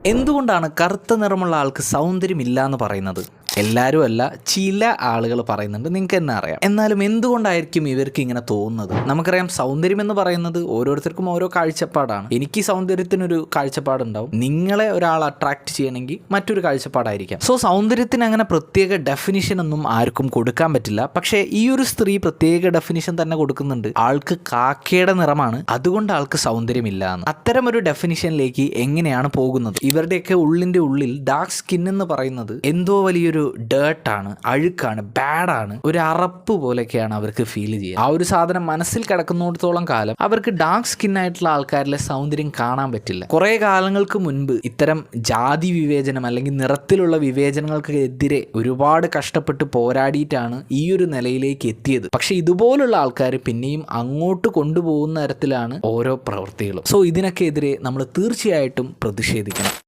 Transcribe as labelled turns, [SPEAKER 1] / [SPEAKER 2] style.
[SPEAKER 1] എന്തുകൊണ്ടാണ് കറുത്ത നിറമുള്ള ആൾക്ക് സൗന്ദര്യമില്ല എന്ന് പറയുന്നത്? എല്ലാവരും അല്ല, ചില ആളുകൾ പറയുന്നുണ്ട്, നിങ്ങൾക്ക് തന്നെ അറിയാം. എന്നാലും എന്തുകൊണ്ടായിരിക്കും ഇവർക്ക് ഇങ്ങനെ തോന്നുന്നത്? നമുക്കറിയാം, സൗന്ദര്യം എന്ന് പറയുന്നത് ഓരോരുത്തർക്കും ഓരോ കാഴ്ചപ്പാടാണ്. എനിക്ക് സൗന്ദര്യത്തിനൊരു കാഴ്ചപ്പാടുണ്ടാവും, നിങ്ങളെ ഒരാൾ അട്രാക്ട് ചെയ്യണമെങ്കിൽ മറ്റൊരു കാഴ്ചപ്പാടായിരിക്കാം. സോ സൗന്ദര്യത്തിന് അങ്ങനെ പ്രത്യേക ഡെഫിനിഷൻ ഒന്നും ആർക്കും കൊടുക്കാൻ പറ്റില്ല. പക്ഷേ ഈ ഒരു സ്ത്രീ പ്രത്യേക ഡെഫിനിഷൻ തന്നെ കൊടുക്കുന്നുണ്ട്. ആൾക്ക് കാക്കയുടെ നിറമാണ്, അതുകൊണ്ട് ആൾക്ക് സൗന്ദര്യമില്ല എന്ന്. അത്തരം ഒരു ഡെഫിനിഷനിലേക്ക് എങ്ങനെയാണ് പോകുന്നത്? ഇവരുടെയൊക്കെ ഉള്ളിൻ്റെ ഉള്ളിൽ ഡാർക്ക് സ്കിൻ എന്ന് പറയുന്നത് എന്തോ വലിയൊരു ഡേർട്ടാണ്, അഴുക്കാണ്, ബാഡാണ്, ഒരു അറപ്പ് പോലെയൊക്കെയാണ് അവർക്ക് ഫീൽ ചെയ്യുക. ആ ഒരു സാധനം മനസ്സിൽ കിടക്കുന്നിടത്തോളം കാലം അവർക്ക് ഡാർക്ക് സ്കിൻ ആയിട്ടുള്ള ആൾക്കാരിലെ സൗന്ദര്യം കാണാൻ പറ്റില്ല. കുറേ കാലങ്ങൾക്ക് മുൻപ് ഇത്തരം ജാതി വിവേചനം അല്ലെങ്കിൽ നിറത്തിലുള്ള വിവേചനങ്ങൾക്കെതിരെ ഒരുപാട് കഷ്ടപ്പെട്ട് പോരാടിയിട്ടാണ് ഈ ഒരു നിലയിലേക്ക് എത്തിയത്. പക്ഷെ ഇതുപോലുള്ള ആൾക്കാർ പിന്നെയും അങ്ങോട്ട് കൊണ്ടുപോകുന്ന തരത്തിലാണ് ഓരോ പ്രവൃത്തികളും. സോ ഇതിനൊക്കെ എതിരെ നമ്മൾ തീർച്ചയായിട്ടും പ്രതിഷേധിക്കണം.